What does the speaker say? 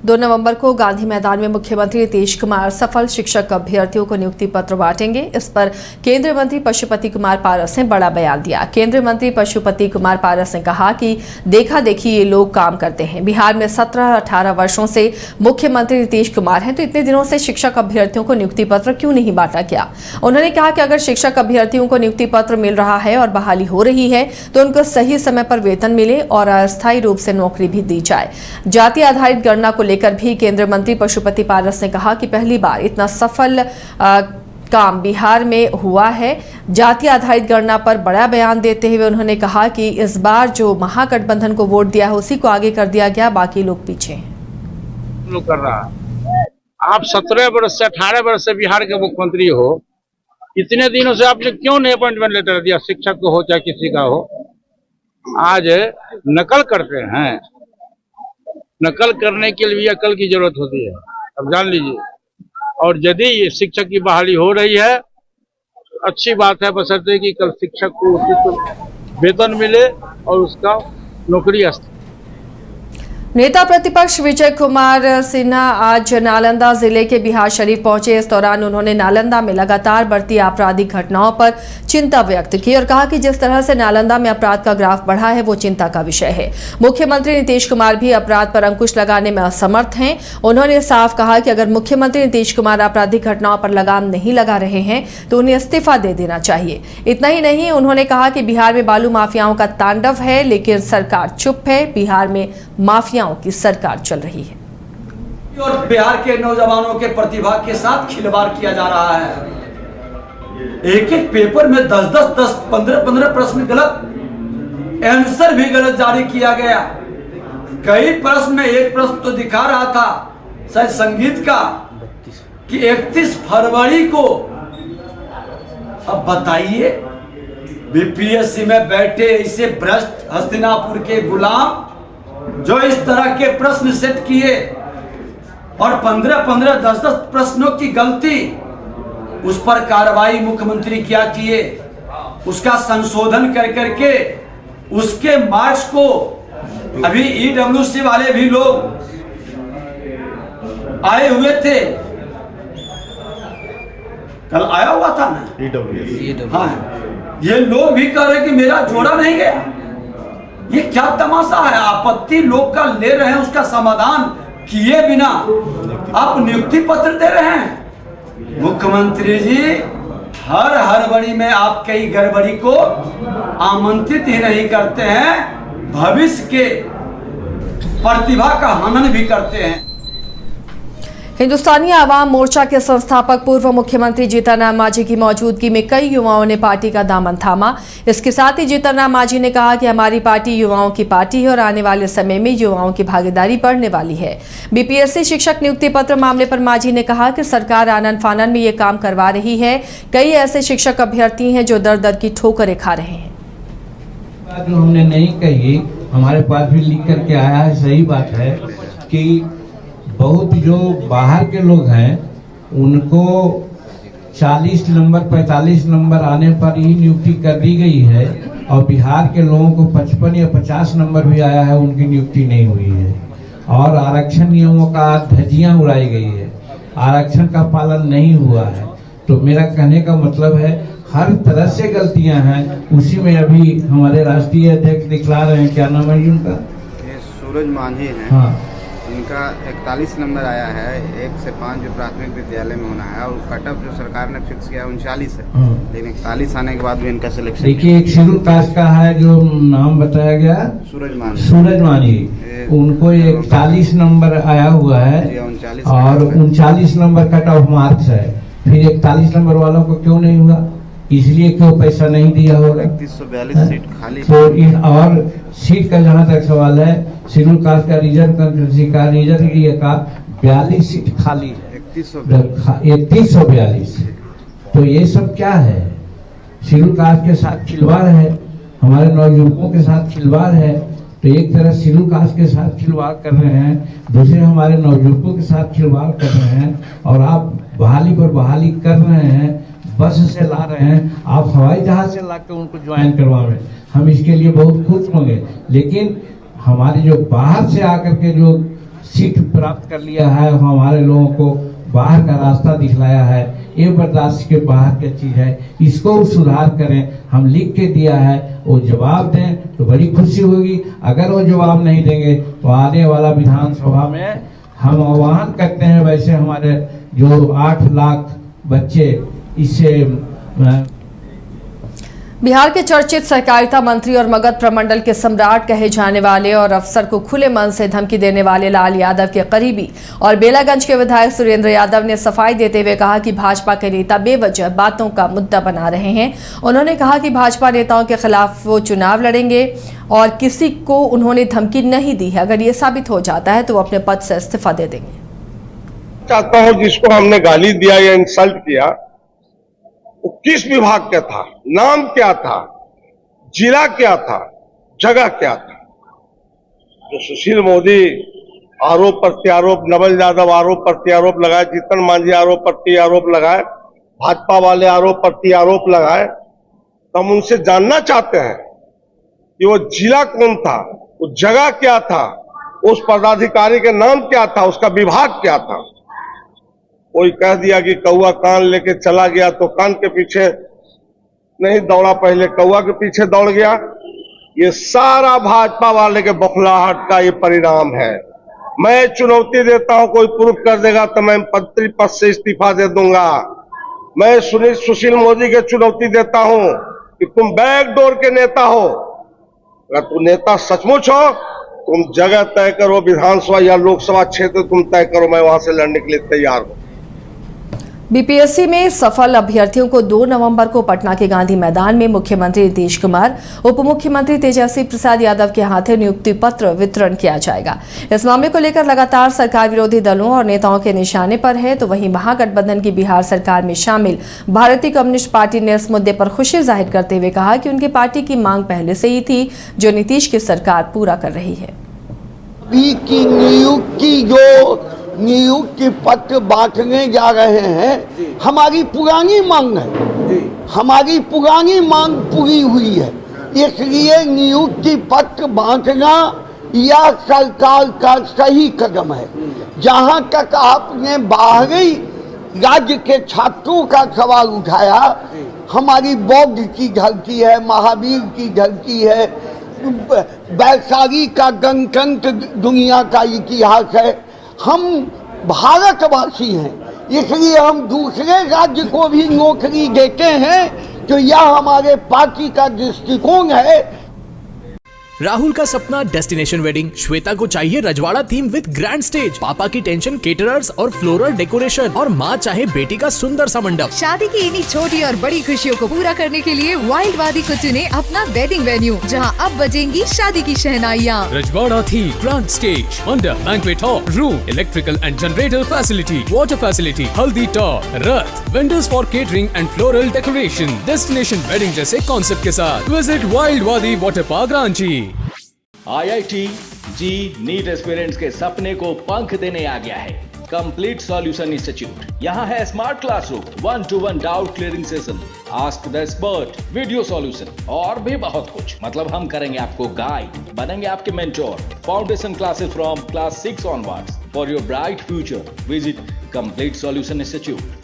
2 नवंबर को गांधी मैदान में मुख्यमंत्री नीतीश कुमार सफल शिक्षक अभ्यर्थियों को नियुक्ति पत्र बांटेंगे। इस पर केंद्रीय मंत्री पशुपति कुमार पारस ने बड़ा बयान दिया। केंद्रीय मंत्री पशुपति कुमार पारस ने कहा कि देखा देखी ये लोग काम करते हैं। बिहार में 17-18 वर्षों से मुख्यमंत्री नीतीश कुमार हैं, तो इतने दिनों से शिक्षक अभ्यर्थियों को नियुक्ति पत्र क्यों नहीं बांटा गया। उन्होंने कहा कि अगर शिक्षक अभ्यर्थियों को नियुक्ति पत्र मिल रहा है और बहाली हो रही है तो उनको सही समय पर वेतन मिले और अस्थायी रूप से नौकरी भी दी जाए। जाति आधारित गणना को लेकर भी केंद्रीय मंत्री पशुपति पारस ने कहा कि पहली बार इतना सफल काम बिहार में हुआ है। जाति आधारित गणना पर बड़ा बयान देते हुए उन्होंने कहा कि इस बार जो महागठबंधन को वोट दिया है उसी को आगे कर दिया गया, बाकी लोग पीछे हैं। कर रहा आप 17 वर्ष से 18 वर्ष से बिहार के मुख्यमंत्री हो, इतने दिनों से आपने क्यों नहीं अपॉइंटमेंट लेटर दिया? शिक्षक को हो चाहे किसी का हो, आज नकल करते हैं। नकल करने के लिए अकल की जरूरत होती है, अब जान लीजिए। और यदि शिक्षक की बहाली हो रही है अच्छी बात है, बशर्ते कि कल शिक्षक को उचित वेतन मिले और उसका नौकरी नेता प्रतिपक्ष विजय कुमार सिन्हा आज नालंदा जिले के बिहार शरीफ पहुंचे। इस दौरान उन्होंने नालंदा में लगातार बढ़ती आपराधिक घटनाओं पर चिंता व्यक्त की और कहा कि जिस तरह से नालंदा में अपराध का ग्राफ बढ़ा है वो चिंता का विषय है। मुख्यमंत्री नीतीश कुमार भी अपराध पर अंकुश लगाने में असमर्थ हैं। उन्होंने साफ कहा कि अगर मुख्यमंत्री नीतीश कुमार आपराधिक घटनाओं पर लगाम नहीं लगा रहे हैं तो उन्हें इस्तीफा दे देना चाहिए। इतना ही नहीं, उन्होंने कहा कि बिहार में बालू माफियाओं का तांडव है लेकिन सरकार चुप है। बिहार में माफिया की सरकार चल रही है और बिहार के नौजवानों के प्रतिभा के साथ खिलवाड़ किया जा रहा है। एक एक पेपर में 10, 15 प्रश्न गलत, आंसर भी गलत जारी किया गया। कई प्रश्न में एक प्रश्न तो दिखा रहा था शायद संगीत का कि 31 फरवरी को। अब बताइए, बीपीएससी में बैठे ऐसे भ्रष्ट हस्तिनापुर के गुलाम जो इस तरह के प्रश्न सेट किए और 15, 10 प्रश्नों की गलती, उस पर कार्रवाई मुख्यमंत्री क्या किए, उसका संशोधन कर करके उसके मार्क्स को अभी ईडब्ल्यूसी वाले भी लोग आए हुए थे, कल आया हुआ था ना। हाँ, ये लोग भी कह रहे कि मेरा जोड़ा नहीं गया। ये क्या तमाशा है? आपत्ति लोग का ले रहे हैं, उसका समाधान किए बिना आप नियुक्ति पत्र दे रहे हैं। मुख्यमंत्री जी हर हड़बड़ी में आप कई गड़बड़ी को आमंत्रित ही नहीं करते हैं, भविष्य के प्रतिभा का हनन भी करते हैं। हिंदुस्तानी आवाम मोर्चा के संस्थापक पूर्व मुख्यमंत्री जीतन राम मांझी की मौजूदगी में कई युवाओं ने पार्टी का दामन थामा। इसके साथ ही जीतन राम मांझी ने कहा कि हमारी पार्टी युवाओं की पार्टी है और आने वाले समय में युवाओं की भागीदारी बढ़ने वाली है। बीपीएससी शिक्षक नियुक्ति पत्र मामले पर मांझी ने कहा कि सरकार आनन फानन में ये काम करवा रही है। कई ऐसे शिक्षक अभ्यर्थी हैं जो दर दर की ठोकरें खा रहे हैं। जो हमने नहीं कही, हमारे पास भी लिख करके आया है। सही बात है कि बहुत जो बाहर के लोग हैं उनको 40 नंबर 45 नंबर आने पर ही नियुक्ति कर दी गई है और बिहार के लोगों को 55 या 50 नंबर भी आया है, उनकी नियुक्ति नहीं हुई है। और आरक्षण नियमों का धज्जियां उड़ाई गई है, आरक्षण का पालन नहीं हुआ है। तो मेरा कहने का मतलब है हर तरह से गलतियां हैं। उसी में अभी हमारे राष्ट्रीय अध्यक्ष दिखला रहे हैं, क्या नाम है उनका? सूरज मांझी है। हाँ, इनका 41 नंबर आया है 1 से 5 जो प्राथमिक विद्यालय में होना है, और कट ऑफ जो सरकार ने फिक्स किया 39 है, लेकिन 41 आने के बाद भी इनका सिलेक्शन। देखिए, एक शेड्यूल कास्ट का है जो नाम बताया गया, सूरज मांझी, उनको 41 नंबर आया हुआ है और 39 नंबर कट ऑफ मार्क्स है। फिर 41 नंबर वालों को क्यों नहीं हुआ? इसलिए क्यों पैसा नहीं दिया होगा? 3142 सीट खाली। तो और सीट का जहाँ तक सवाल है, शेड्यूल कास्ट का रिजर्व का 42 सीट खाली है, 3142। तो ये सब क्या है? शेड्यूल कास्ट के साथ खिलवाड़ है, हमारे नौजुवकों के साथ खिलवाड़ है। तो एक तरह शेड्यूल कास्ट के साथ खिलवाड़ कर रहे हैं, दूसरे हमारे नौजुवकों के साथ खिलवाड़ कर रहे हैं। और आप बहाली पर बहाली कर रहे हैं, बस से ला रहे हैं, आप हवाई जहाज से ला कर उनको ज्वाइन करवाएं। हम इसके लिए बहुत खुश होंगे, लेकिन हमारे जो बाहर से आकर के जो सीट प्राप्त कर लिया है, हमारे लोगों को बाहर का रास्ता दिखलाया है, ये बर्दाश्त के बाहर की चीज है, इसको सुधार करें। हम लिख के दिया है, वो जवाब दें तो बड़ी खुशी होगी। अगर वो जवाब नहीं देंगे तो आने वाला विधानसभा में हम आह्वान करते हैं, वैसे हमारे जो 8 लाख बच्चे इससे बिहार के चर्चित सहकारिता मंत्री और मगध प्रमंडल के सम्राट कहे जाने वाले और अफसर को खुले मन से धमकी देने वाले लाल यादव के करीबी और बेलागंज के विधायक सुरेंद्र यादव ने सफाई देते हुए कहा कि भाजपा के नेता बेवजह बातों का मुद्दा बना रहे हैं। उन्होंने कहा कि भाजपा नेताओं के खिलाफ वो चुनाव लड़ेंगे और किसी को उन्होंने धमकी नहीं दी है। अगर ये साबित हो जाता है तो वो अपने पद से इस्तीफा दे देंगे। चाहता हूं जिसको हमने गाली दिया या इंसल्ट किया वो किस विभाग का था, नाम क्या था, जिला क्या था, जगह क्या था। जो सुशील मोदी आरोप प्रत्यारोप, नवल यादव आरोप प्रत्यारोप लगाए, जीतन मांझी आरोप प्रत्यारोप लगाए, भाजपा वाले आरोप प्रत्यारोप लगाए, तो हम उनसे जानना चाहते हैं कि वो जिला कौन था, वो जगह क्या था, उस पदाधिकारी के नाम क्या था, उसका विभाग क्या था। कोई कह दिया कि कौआ कान लेके चला गया तो कान के पीछे नहीं दौड़ा, पहले कौआ के पीछे दौड़ गया। ये सारा भाजपा वाले के बौखलाहट का ये परिणाम है। मैं चुनौती देता हूं, कोई प्रूफ कर देगा तो मैं मंत्री पद से इस्तीफा दे दूंगा। मैं सुशील मोदी के चुनौती देता हूं कि तुम बैकडोर के नेता हो। अगर तुम नेता सचमुच हो, तुम जगह तय करो, विधानसभा या लोकसभा क्षेत्र तुम तय करो, मैं वहां से लड़ने के लिए तैयार हूं। बीपीएससी में सफल अभ्यर्थियों को 2 नवंबर को पटना के गांधी मैदान में मुख्यमंत्री नीतीश कुमार, उप मुख्यमंत्री तेजस्वी प्रसाद यादव के हाथों नियुक्ति पत्र वितरण किया जाएगा। इस मामले को लेकर लगातार सरकार विरोधी दलों और नेताओं के निशाने पर है, तो वहीं महागठबंधन की बिहार सरकार में शामिल भारतीय कम्युनिस्ट पार्टी ने इस मुद्दे पर खुशी जाहिर करते हुए कहा कि उनकी पार्टी की मांग पहले से ही थी, जो नीतीश की सरकार पूरा कर रही है। नियुक्ति पत्र बांटने जा रहे हैं, हमारी पुरानी मांग है, हमारी पुरानी मांग पूरी हुई है, इसलिए नियुक्ति पत्र बांटना यह सरकार का सही कदम है। जहां तक आपने बाहरी राज्य के छात्रों का सवाल उठाया, हमारी बौद्ध की धरती है, महावीर की धरती है, वैशाली का गणतंत्र दुनिया का इतिहास है। हम भारतवासी हैं, इसलिए हम दूसरे राज्य को भी नौकरी देते हैं, तो यह हमारे पार्टी का दृष्टिकोण है। राहुल का सपना डेस्टिनेशन वेडिंग, श्वेता को चाहिए रजवाड़ा थीम विद ग्रैंड स्टेज, पापा की टेंशन केटरर्स और फ्लोरल डेकोरेशन, और माँ चाहे बेटी का सुंदर सा मंडप। शादी की इन्हीं छोटी और बड़ी खुशियों को पूरा करने के लिए वाइल्ड वादी को चुने अपना वेडिंग वेन्यू, जहां अब बजेंगी शादी की शहनाइयाँ। रजवाड़ा थीम, ग्रैंड स्टेज, मंडप, banquet hall, room, electrical and generator facility, water facility, हल्दी top, Rath, vendors for catering and floral decoration, destination wedding जैसे कॉन्सेप्ट के साथ। विजिट वाइल्ड वादी वाटर पार्क रांची। IIT जी नीट एस्पिरेंट्स के सपने को पंख देने आ गया है कंप्लीट सॉल्यूशन इंस्टीट्यूट। यहाँ है smart classroom, 1-to-1 doubt clearing session, ask the expert, video solution और भी बहुत कुछ। मतलब हम करेंगे आपको गाइड, बनेंगे आपके mentor. Foundation classes from class 6 onwards for your bright future. Visit complete solution institute.